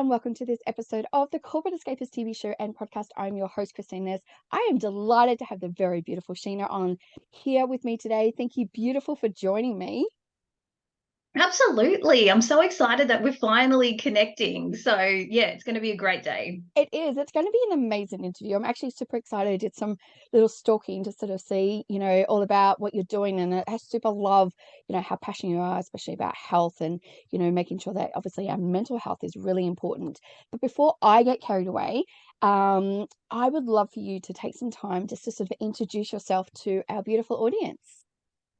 and welcome to this episode of the Corporate Escapists TV show and podcast. I'm your host, Christine. I am delighted to have the very beautiful Sheena on here with me today. Thank you, beautiful, for joining me. Absolutely. I'm so excited that we're finally connecting. So, yeah, it's going to be a great day. It is. It's going to be an amazing interview. I'm actually super excited. I did some little stalking to sort of see, all about what you're doing. And I super love, how passionate you are, especially about health and, making sure that obviously our mental health is really important. But before I get carried away, I would love for you to take some time just to sort of introduce yourself to our beautiful audience.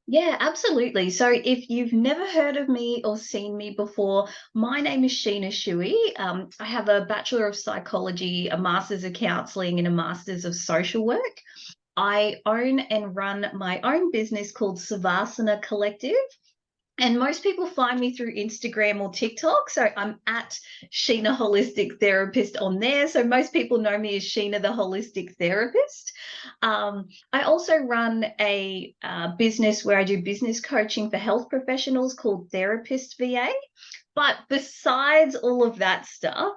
Yeah, absolutely. So, if you've never heard of me or seen me before, my name is Sheena Schuy. I have a Bachelor of Psychology, a Master's of Counselling, and a Master's of Social Work. I own and run my own business called Savasana Collective. And most people find me through Instagram or TikTok. So I'm at Sheena Holistic Therapist on there. So most people know me as Sheena the Holistic Therapist. I also run a business where I do business coaching for health professionals called Therapist VA. But besides all of that stuff,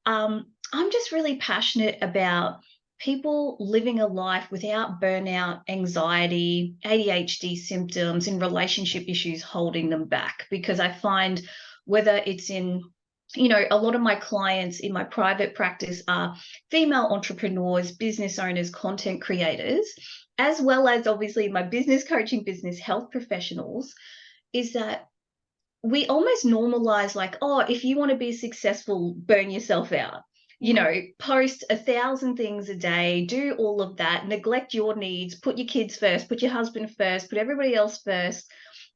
I'm just really passionate about people living a life without burnout, anxiety, ADHD symptoms, and relationship issues holding them back. Because I find whether it's in a lot of my clients in my private practice are female entrepreneurs, business owners, content creators, as well as obviously my business coaching business health professionals, is that we almost normalize like, oh, if you want to be successful, burn yourself out. Post 1,000 things a day, do all of that, neglect your needs, put your kids first, put your husband first, put everybody else first.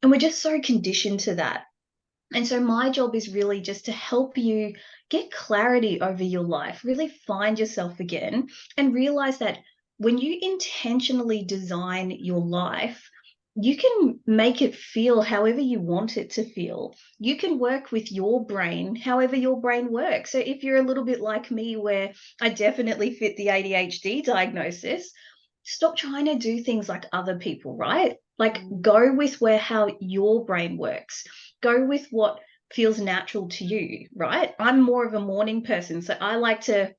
And we're just so conditioned to that. And so my job is really just to help you get clarity over your life, really find yourself again, and realize that when you intentionally design your life, you can make it feel however you want it to feel. You can work with your brain however your brain works. So if you're a little bit like me, where I definitely fit the ADHD diagnosis, stop trying to do things like other people, right? Like go with how your brain works. Go with what feels natural to you, right? I'm more of a morning person, so I like to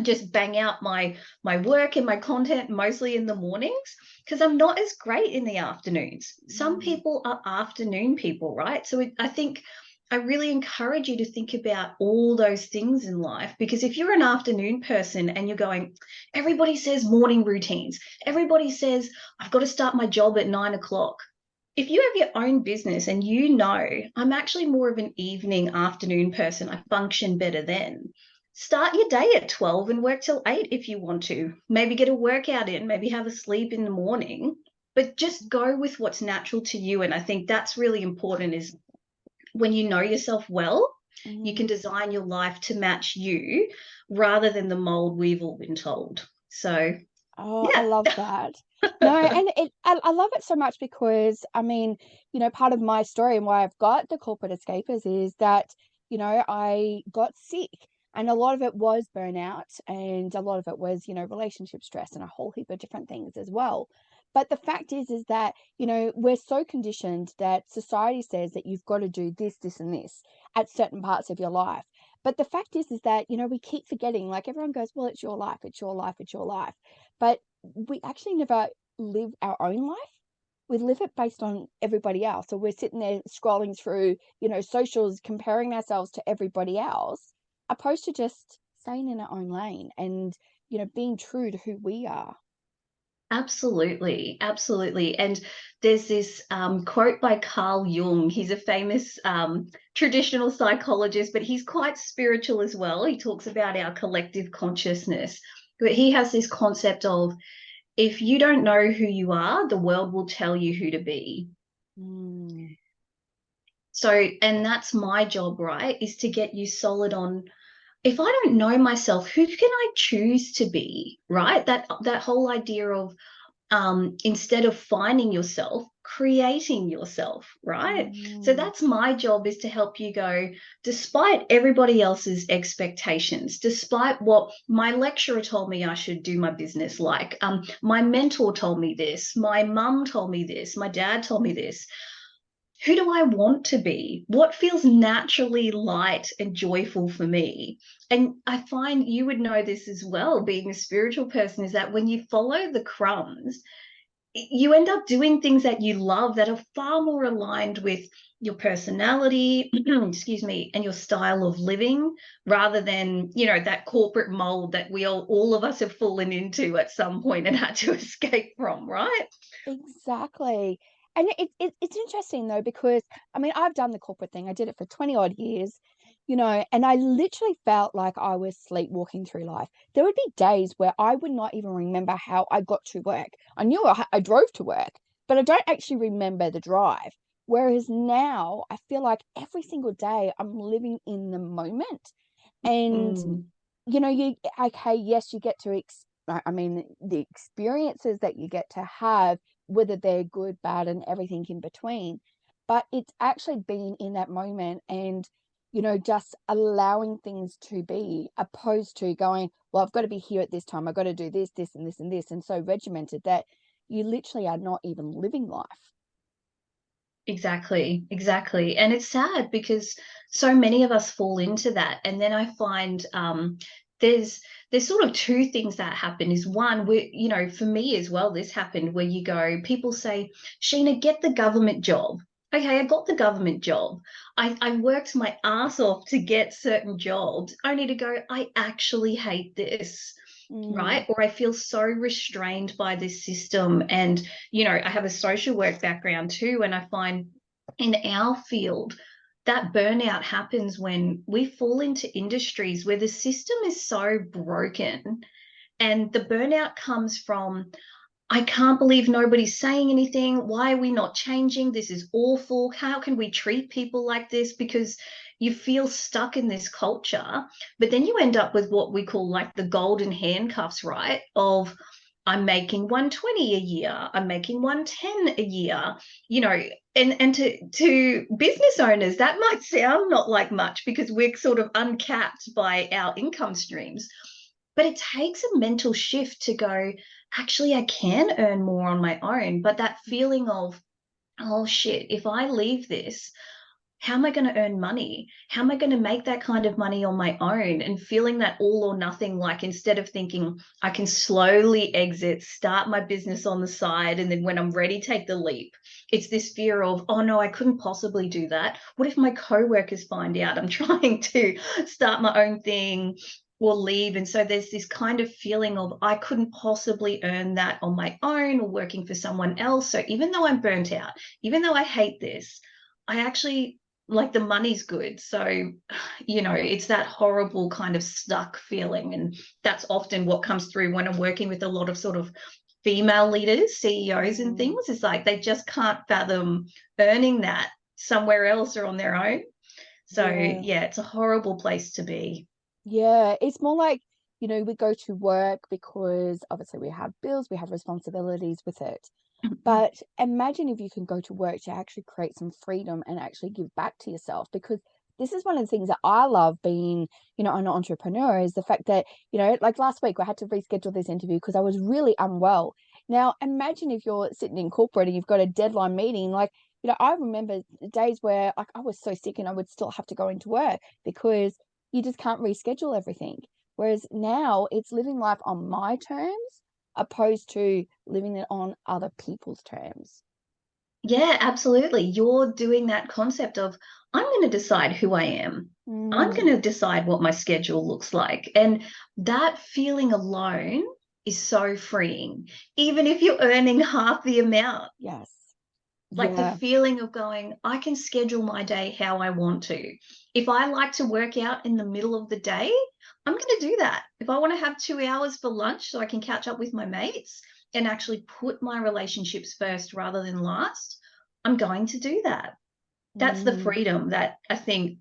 just bang out my work and my content mostly in the mornings because I'm not as great in the afternoons. Some people are afternoon people, right? So I think I really encourage you to think about all those things in life, because if you're an afternoon person and you're going, everybody says morning routines, everybody says I've got to start my job at 9 o'clock. If you have your own business and I'm actually more of an evening afternoon person, I function better then. Start your day at 12 and work till 8 if you want to. Maybe get a workout in, maybe have a sleep in the morning, but just go with what's natural to you. And I think that's really important, is when you know yourself well, you can design your life to match you rather than the mold we've all been told. So, Oh, I yeah. love that. No, and I love it so much because I mean, part of my story and why I've got the corporate escapers is that, I got sick, and a lot of it was burnout, and a lot of it was, relationship stress and a whole heap of different things as well. But the fact is that, we're so conditioned that society says that you've got to do this, this, and this at certain parts of your life. But the fact is that, we keep forgetting, like everyone goes, well, it's your life, it's your life, it's your life. But we actually never live our own life. We live it based on everybody else. So we're sitting there scrolling through, socials, comparing ourselves to everybody else, opposed to just staying in our own lane and, being true to who we are. Absolutely, absolutely. And there's this quote by Carl Jung. He's a famous traditional psychologist, but he's quite spiritual as well. He talks about our collective consciousness. But he has this concept of, if you don't know who you are, the world will tell you who to be. So, and that's my job, right? Is to get you solid on, if I don't know myself, who can I choose to be, right? That whole idea of instead of finding yourself, creating yourself, right? So that's my job, is to help you go, despite everybody else's expectations, despite what my lecturer told me I should do my business like, my mentor told me this, my mum told me this, my dad told me this. who do I want to be? What feels naturally light and joyful for me? And I find you would know this as well, being a spiritual person, is that when you follow the crumbs, you end up doing things that you love that are far more aligned with your personality, excuse me, and your style of living, rather than, you know, that corporate mold that we all of us have fallen into at some point and had to escape from, right? Exactly. And it's interesting though, because I mean, I've done the corporate thing. I did it for 20 odd years, you know, and I literally felt like I was sleepwalking through life. There would be days where I would not even remember how I got to work. I knew I drove to work, but I don't actually remember the drive. Whereas now I feel like every single day I'm living in the moment. And Mm, you know, you okay, yes, you get to I mean, the experiences that you get to have, whether they're good, bad, and everything in between, but it's actually being in that moment and, you know, just allowing things to be, opposed to going, well, I've got to be here at this time, I've got to do this, this, and this, and this, and so regimented that you literally are not even living life. exactly, exactly. And it's sad because so many of us fall into that. And then I find there's there's sort of two things that happen. Is one, we, you know, for me as well, this happened where you go, people say, Sheena, get the government job. Okay, I got the government job. I worked my ass off to get certain jobs, only to go, I actually hate this. Mm, Right. Or I feel so restrained by this system. And, you know, I have a social work background too. And I find in our field, that burnout happens when we fall into industries where the system is so broken. And the burnout comes from, I can't believe nobody's saying anything. Why are we not changing? This is awful. How can we treat people like this? Because you feel stuck in this culture. But then you end up with what we call like the golden handcuffs, right? Of I'm making 120 a year, I'm making 110 a year, you know, and to business owners, that might sound not like much because we're sort of uncapped by our income streams. But it takes a mental shift to go, actually, I can earn more on my own. But that feeling of, oh shit, if I leave this, how am I going to earn money? How am I going to make that kind of money on my own? And feeling that all or nothing, like instead of thinking I can slowly exit, start my business on the side, and then when I'm ready, take the leap. It's this fear of, oh no, I couldn't possibly do that. What if my co-workers find out I'm trying to start my own thing or leave? And so there's this kind of feeling of I couldn't possibly earn that on my own or working for someone else. So even though I'm burnt out, even though I hate this, I actually like the money's good. So, you know, it's that horrible kind of stuck feeling. And that's often what comes through when I'm working with a lot of sort of female leaders, CEOs and mm, things. It's like they just can't fathom earning that somewhere else or on their own. So, yeah. yeah, it's a horrible place to be. Yeah, it's more like, you know, we go to work because obviously we have bills, we have responsibilities with it. But imagine if you can go to work to actually create some freedom and actually give back to yourself, because this is one of the things that I love being, you know, an entrepreneur, is the fact that, you know, like last week I had to reschedule this interview because I was really unwell. Now, imagine if you're sitting in corporate and you've got a deadline meeting, like, you know, I remember days where like I was so sick and I would still have to go into work because you just can't reschedule everything. Whereas now it's living life on my terms opposed to living it on other people's terms. Yeah, absolutely. You're doing that concept of I'm going to decide who I am. I'm going Mm, to decide what my schedule looks like. And that feeling alone is so freeing, even if you're earning half the amount. yes. Like the Yeah. feeling of going, I can schedule my day how I want to. If I like to work out in the middle of the day, I'm going to do that. If I want to have 2 hours for lunch so I can catch up with my mates and actually put my relationships first rather than last, I'm going to do that. That's the Mm, freedom that I think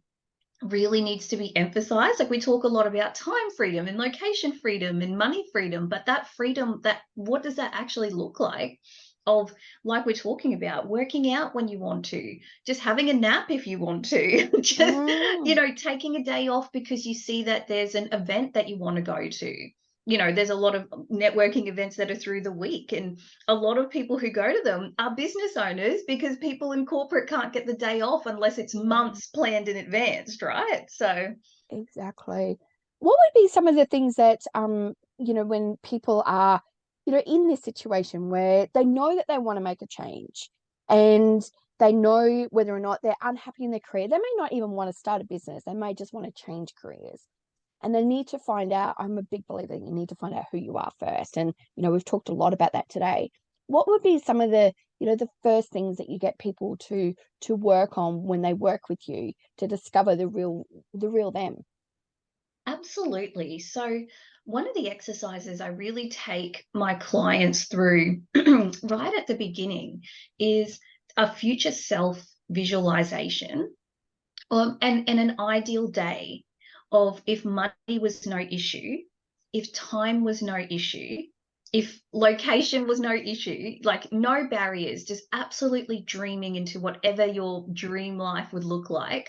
really needs to be emphasized. Like we talk a lot about time freedom and location freedom and money freedom, but that freedom, that what does that actually look like? Of like we're talking about working out when you want to, just having a nap if you want to, just, you mm, know, taking a day off because you see that there's an event that you want to go to. there's a lot of networking events that are through the week, and a lot of people who go to them are business owners, because people in corporate can't get the day off unless it's months planned in advance, right? So Exactly. What would be some of the things that, when people are, in this situation where they know that they want to make a change and they know whether or not they're unhappy in their career, they may not even want to start a business, they may just want to change careers. And they need to find out, I'm a big believer that you need to find out who you are first. And, we've talked a lot about that today. What would be some of the, the first things that you get people to work on when they work with you to discover the real them? absolutely. So one of the exercises I really take my clients through right at the beginning is a future self visualization, and an ideal day of, if money was no issue, if time was no issue, if location was no issue, like no barriers, just absolutely dreaming into whatever your dream life would look like.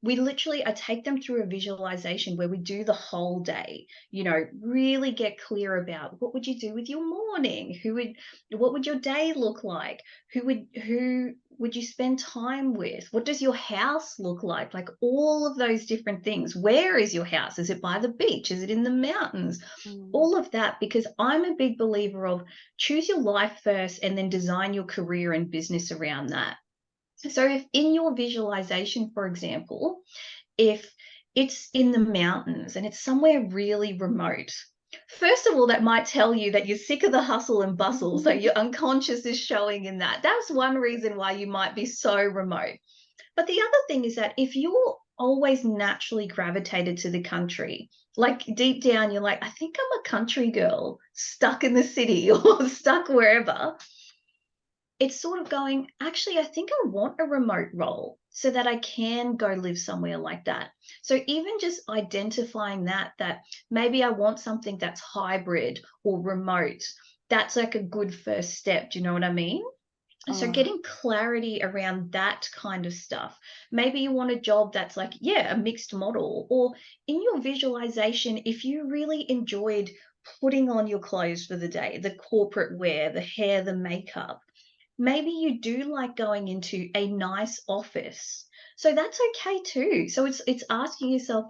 I take them through a visualization where we do the whole day, really get clear about what would you do with your morning? What would your day look like? Who would you spend time with? What does your house look like? Like all of those different things. Where is your house? Is it by the beach? Is it in the mountains? Mm. All of that, because I'm a big believer of choose your life first and then design your career and business around that. So if in your visualization, for example, if it's in the mountains and it's somewhere really remote, first of all, that might tell you that you're sick of the hustle and bustle. So your unconscious is showing in that. That's one reason why you might be so remote. But the other thing is that if you're always naturally gravitated to the country, like deep down, you're like, I think I'm a country girl stuck in the city or stuck wherever, it's sort of going, actually, I think I want a remote role so that I can go live somewhere like that. So even just identifying that maybe I want something that's hybrid or remote, that's like a good first step. Do you know what I mean? So Oh, getting clarity around that kind of stuff. Maybe you want a job that's like, yeah, a mixed model, or in your visualization, if you really enjoyed putting on your clothes for the day, the corporate wear, the hair, the makeup, maybe you do like going into a nice office. So that's okay too. So it's asking yourself,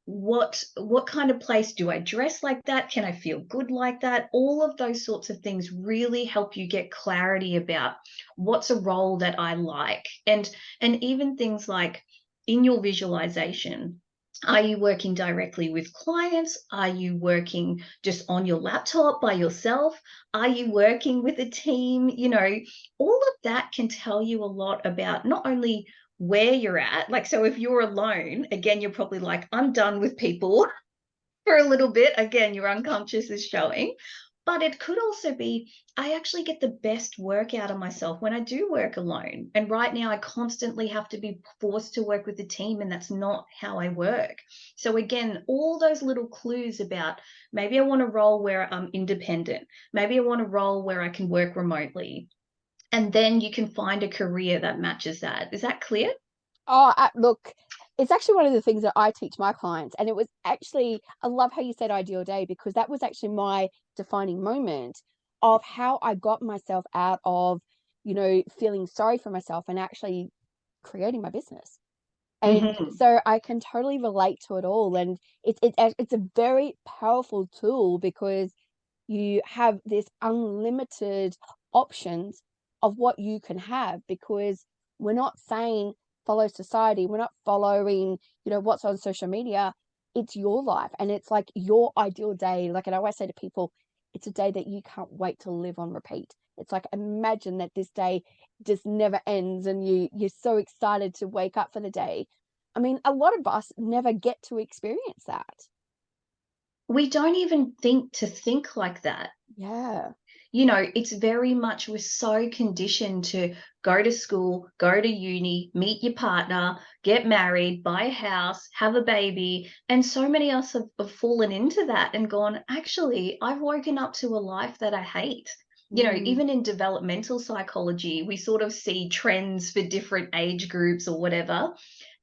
what kind of place do I dress like that? Can I feel good like that? All of those sorts of things really help you get clarity about what's a role that I like. And even things like in your visualization, are you working directly with clients? Are you working just on your laptop by yourself? Are you working with a team? All of that can tell you a lot about not only where you're at. Like, so if you're alone, again, you're probably like, I'm done with people for a little bit. Again, your unconscious is showing. But it could also be, I actually get the best work out of myself when I do work alone. And right now, I constantly have to be forced to work with a team, and that's not how I work. So, again, all those little clues about maybe I want a role where I'm independent, maybe I want a role where I can work remotely. And then you can find a career that matches that. Is that clear? look, it's actually one of the things that I teach my clients. And it was actually, I love how you said ideal day, because that was actually my defining moment of how I got myself out of, feeling sorry for myself and actually creating my business. And Hmm. so I can totally relate to it all. And it's a very powerful tool, because you have this unlimited options of what you can have, because we're not saying follow society, we're not following, what's on social media. It's your life, and it's like your ideal day. Like, and I always say to people, it's a day that you can't wait to live on repeat. It's like, imagine that this day just never ends, and you're so excited to wake up for the day. I mean, a lot of us never get to experience that. We don't even think like that. Yeah. It's very much, we're so conditioned to go to school, go to uni, meet your partner, get married, buy a house, have a baby. And so many of us have fallen into that and gone, actually, I've woken up to a life that I hate. Mm. Even in developmental psychology, we sort of see trends for different age groups or whatever.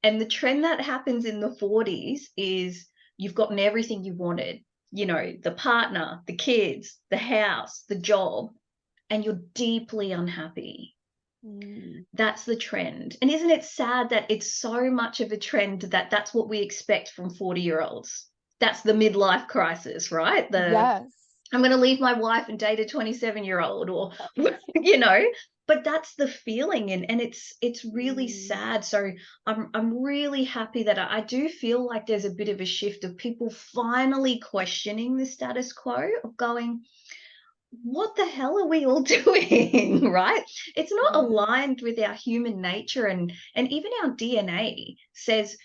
And the trend that happens in the 40s is you've gotten everything you wanted. the partner, the kids, the house, the job, and you're deeply unhappy. That's the trend. And isn't it sad that it's so much of a trend that that's what we expect from 40-year-olds? That's the midlife crisis, right? Yes. I'm going to leave my wife and date a 27-year-old, or you know, but that's the feeling, and it's really sad. So I'm really happy that I do feel like there's a bit of a shift of people finally questioning the status quo, of going, what the hell are we all doing? Right? It's not aligned with our human nature, and even our DNA says,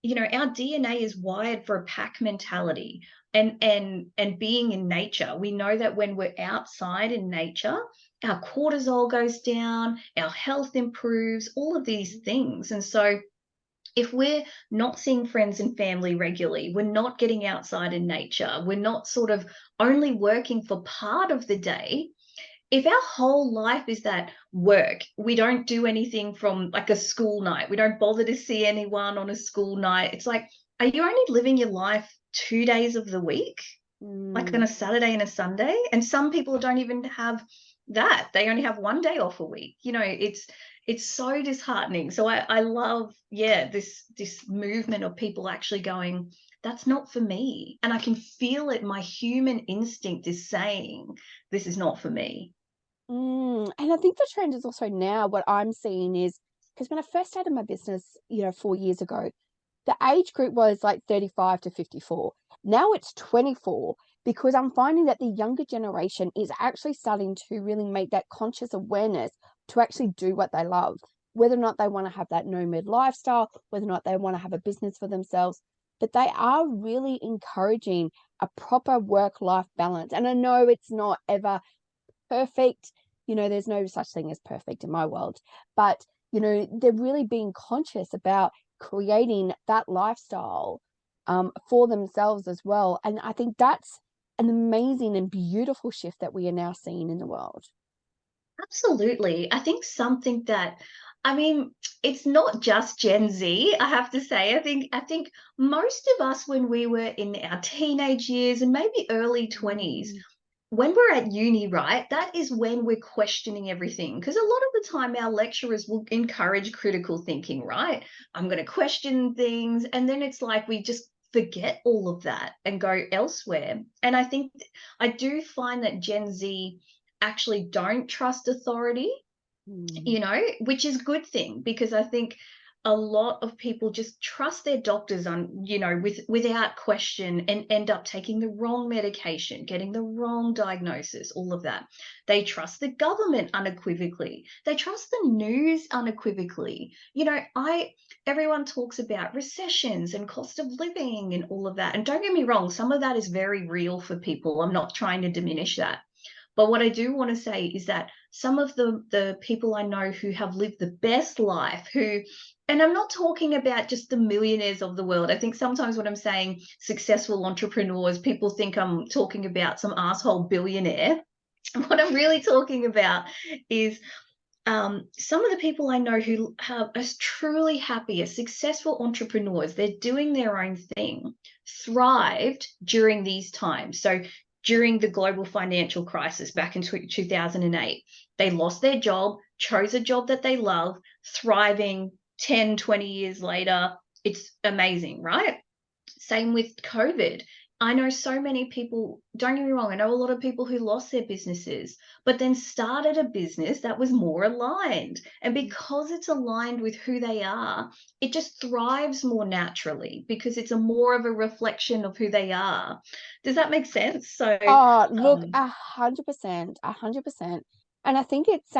our DNA is wired for a pack mentality, and being in nature. We know that when we're outside in nature, our cortisol goes down, our health improves, all of these things. And so if we're not seeing friends and family regularly, we're not getting outside in nature, we're not sort of only working for part of the day. If our whole life is that work, we don't do anything from like a school night, we don't bother to see anyone on a school night. It's like, are you only living your life 2 days of the week? Like on a Saturday and a Sunday? And some people don't even have that. They only have one day off a week. It's so disheartening. So I love, this movement of people actually going, that's not for me. And I can feel it. My human instinct is saying, this is not for me. And I think the trend is also now what I'm seeing is, because when I first started my business, 4 years ago, the age group was like 35 to 54. Now it's 24, because I'm finding that the younger generation is actually starting to really make that conscious awareness to actually do what they love, whether or not they want to have that nomad lifestyle, whether or not they want to have a business for themselves. But they are really encouraging a proper work-life balance. And I know it's not ever perfect. There's no such thing as perfect in my world. But, they're really being conscious about creating that lifestyle for themselves as well. And I think that's an amazing and beautiful shift that we are now seeing in the world. Absolutely. I think something that, I mean, it's not just Gen Z, I have to say. I think most of us, when we were in our teenage years and maybe early 20s, when we're at uni, right, that is when we're questioning everything. Because a lot of the time our lecturers will encourage critical thinking, right? I'm going to question things. And then it's like we just forget all of that and go elsewhere. And I do find that Gen Z actually don't trust authority, which is a good thing, because I think a lot of people just trust their doctors without question, and end up taking the wrong medication, getting the wrong diagnosis, all of that. They trust the government unequivocally. They trust the news unequivocally. Everyone talks about recessions and cost of living and all of that. And don't get me wrong, some of that is very real for people. I'm not trying to diminish that. But what I do want to say is that some of the people I know who have lived the best life, and I'm not talking about just the millionaires of the world. I think sometimes when I'm saying successful entrepreneurs, people think I'm talking about some asshole billionaire. What I'm really talking about is some of the people I know who are truly happy, are successful entrepreneurs. They're doing their own thing, thrived during these times. So during the global financial crisis back in 2008, they lost their job, chose a job that they love, thriving 10, 20 years later. It's amazing, right? Same with COVID. I know so many people, don't get me wrong, I know a lot of people who lost their businesses, but then started a business that was more aligned. And because it's aligned with who they are, it just thrives more naturally, because it's more of a reflection of who they are. Does that make sense? So, Oh, look, 100%, 100%. And I think it's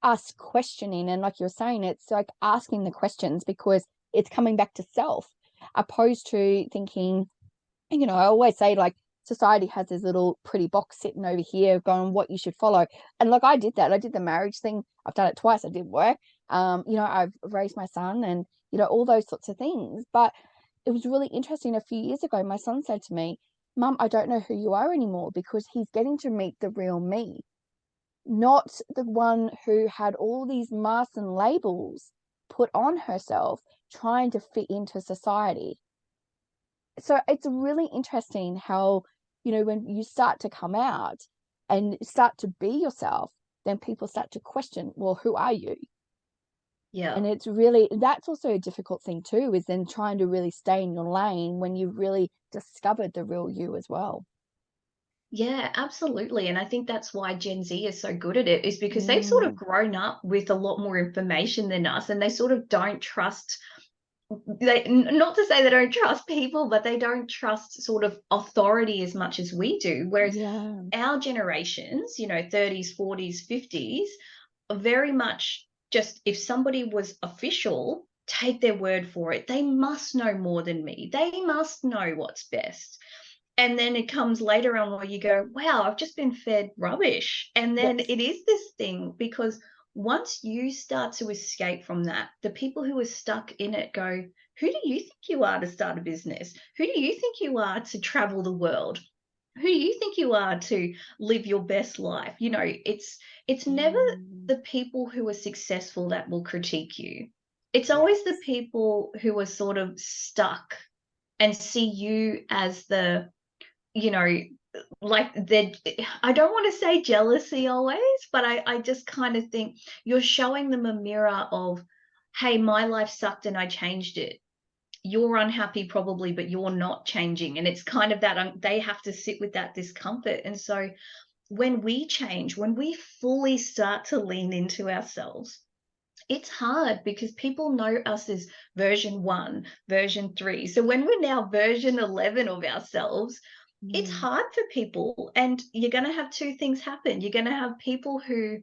us questioning, and like you're saying, it's like asking the questions, because it's coming back to self, opposed to thinking, I always say, like, society has this little pretty box sitting over here going what you should follow. And like I did that. I did the marriage thing. I've done it twice. I did work. I've raised my son, and all those sorts of things. But it was really interesting. A few years ago, my son said to me, Mum, I don't know who you are anymore, because he's getting to meet the real me, not the one who had all these masks and labels put on herself trying to fit into society. so it's really interesting how, you know, when you start to come out and start to be yourself, then people start to question, well, who are you? Yeah. And it's really, that's also a difficult thing too, is then trying to really stay in your lane when you've really discovered the real you as well. Yeah, absolutely. And I think that's why Gen Z is so good at it, is because they've sort of Mm, grown up with a lot more information than us, and they sort of don't trust, not to say they don't trust people, but they don't trust sort of authority as much as we do. Whereas yeah. our generations, 30s, 40s, 50s, are very much just, if somebody was official, take their word for it. They must know more than me. They must know what's best. And then it comes later on where you go, wow, I've just been fed rubbish. And then Yes. it is this thing, because once you start to escape from that, the people who are stuck in it go, who do you think you are to start a business? Who do you think you are to travel the world? Who do you think you are to live your best life? It's never Mm, the people who are successful that will critique you. It's always the yes. people who are sort of stuck and see you as the, you know, like, I don't want to say jealousy always, but I just kind of think you're showing them a mirror of, hey, my life sucked and I changed it. You're unhappy probably, but you're not changing. And it's kind of that, they have to sit with that discomfort. And so when we change, when we fully start to lean into ourselves, it's hard because people know us as version 1, version 3. So when we're now version 11 of ourselves, it's Mm, hard for people. And you're going to have two things happen. You're going to have people who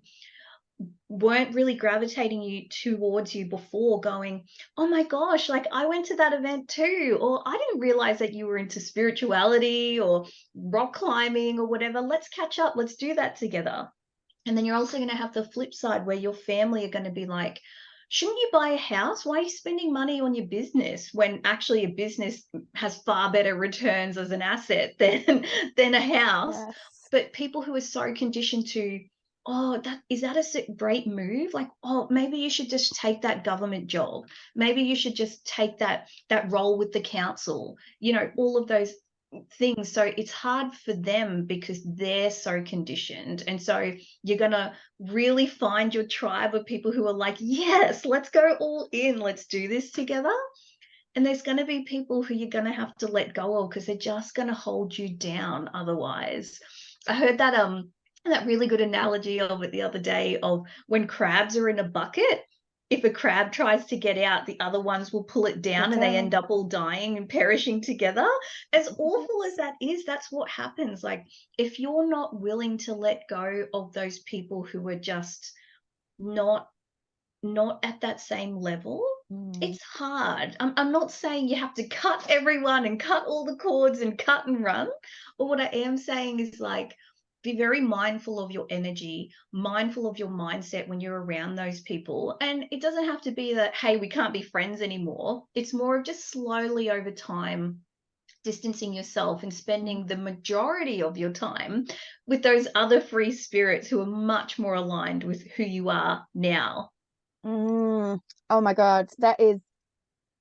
weren't really gravitating you towards you before going, oh my gosh, like I went to that event too, or I didn't realize that you were into spirituality or rock climbing or whatever. Let's catch up. Let's do that together. And then you're also going to have the flip side where your family are going to be like, shouldn't you buy a house? Why are you spending money on your business when actually a business has far better returns as an asset than a house? yes. But people who are so conditioned to, oh, that a great move? Like, oh, maybe you should just take that government job. Maybe you should just take that role with the council. All of those things. So it's hard for them because they're so conditioned. And so you're going to really find your tribe of people who are like, yes, let's go all in. Let's do this together. And there's going to be people who you're going to have to let go of because they're just going to hold you down otherwise. I heard that really good analogy of it the other day, of when crabs are in a bucket. If a crab tries to get out, the other ones will pull it Put down and they down. end up all dying and perishing together. As awful as Yes. that is, that's what happens. Like, if you're not willing to let go of those people who are just not at that same level, Mm, it's hard. I'm not saying you have to cut everyone and cut all the cords and cut and run. But what I am saying is, like, be very mindful of your energy, mindful of your mindset when you're around those people. And it doesn't have to be that, hey, we can't be friends anymore. It's more of just slowly over time distancing yourself and mm, spending the majority of your time with those other free spirits who are much more aligned with who you are now. mm. Oh my God, that is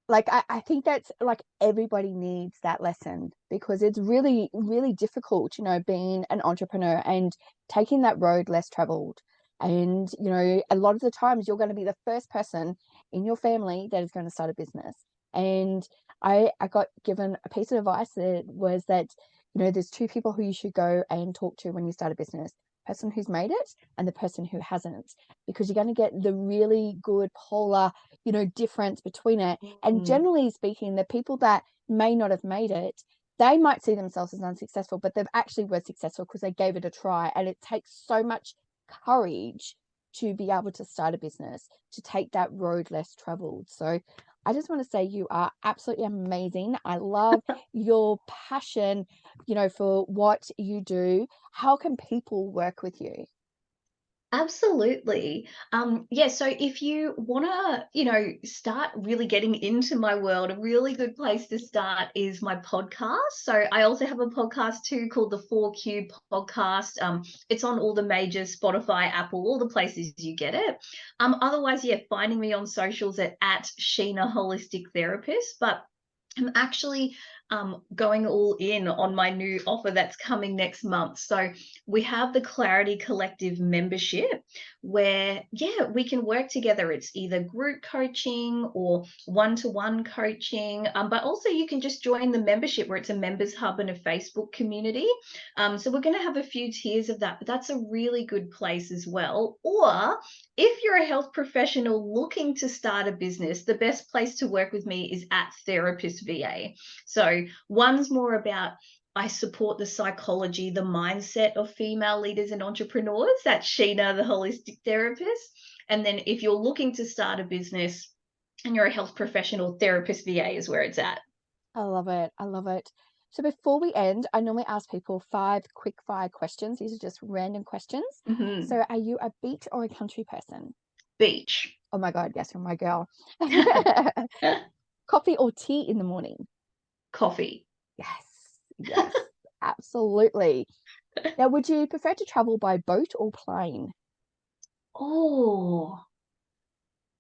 like, I think that's like everybody needs that lesson, because it's really, really difficult, you know, being an entrepreneur and taking that road less traveled. And, you know, a lot of the times you're going to be the first person in your family that is going to start a business. And I got given a piece of advice that was that, you know, there's two people who you should go and talk to when you start a business: person who's made it and the person who hasn't, because you're going to get the really good polar, you know, difference between it. And Mm. generally speaking, the people that may not have made it, they might see themselves as unsuccessful, but they've actually were successful because they gave it a try. And it takes so much courage to be able to start a business, to take that road less traveled. So I just want to say you are absolutely amazing. I love your passion, you know, for what you do. How can people work with you? Absolutely. Yeah, so if you want to, start really getting into my world, a really good place to start is my podcast. So I also have a podcast too called the 4Q podcast. It's on all the major Spotify, Apple, all the places you get it. Otherwise, yeah, finding me on socials at Sheena Holistic Therapist. But I'm actually going all in on my new offer that's coming next month. So we have the Clarity Collective membership where, yeah, we can work together. It's either group coaching or one-to-one coaching, but also you can just join the membership where it's a members hub and a Facebook community. So we're going to have a few tiers of that, but that's a really good place as well. Or if you're a health professional looking to start a business, the best place to work with me is at Therapist VA. So one's more about, I support the psychology, the mindset of female leaders and entrepreneurs. That's Sheena, the holistic therapist. And then if you're looking to start a business and you're a health professional, Therapist VA is where it's at. I love it. I love it. So before we end, I normally ask people 5 quick fire questions. These are just random questions. Mm-hmm. So are you a beach or a country person? Beach. Oh my God, yes, you're my girl. Coffee or tea in the morning? Coffee. Yes, yes, absolutely. Now, would you prefer to travel by boat or plane? Oh,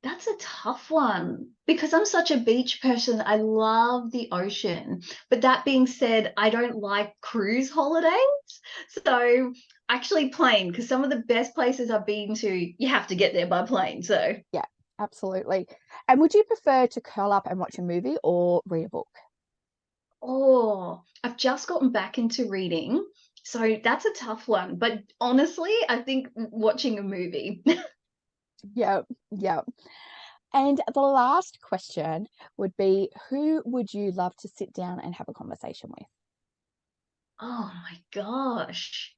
that's a tough one because I'm such a beach person. I love the ocean. But that being said, I don't like cruise holidays. So actually plane, because some of the best places I've been to, you have to get there by plane. So, Yeah, absolutely. And would you prefer to curl up and watch a movie or read a book? oh, I've just gotten back into reading. So that's a tough one. But honestly, I think watching a movie. Yeah, yeah. And the last question would be, who would you love to sit down and have a conversation with? Oh my gosh.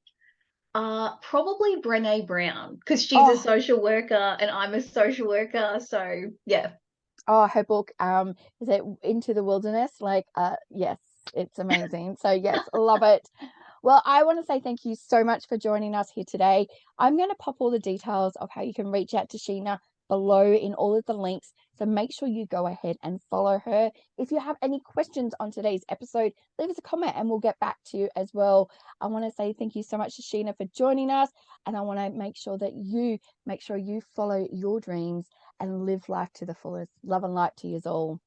Probably Brené Brown because she's a Oh, social worker and I'm a social worker. So yeah. oh, her book, is it Into the Wilderness? Like, yes, it's amazing. So yes, love it. Well, I want to say thank you so much for joining us here today. I'm going to pop all the details of how you can reach out to Sheena below in all of the links. So make sure you go ahead and follow her. If you have any questions on today's episode, leave us a comment and we'll get back to you as well. I want to say thank you so much to Sheena for joining us. And I want to make sure you follow your dreams and live life to the fullest. Love and light to you all.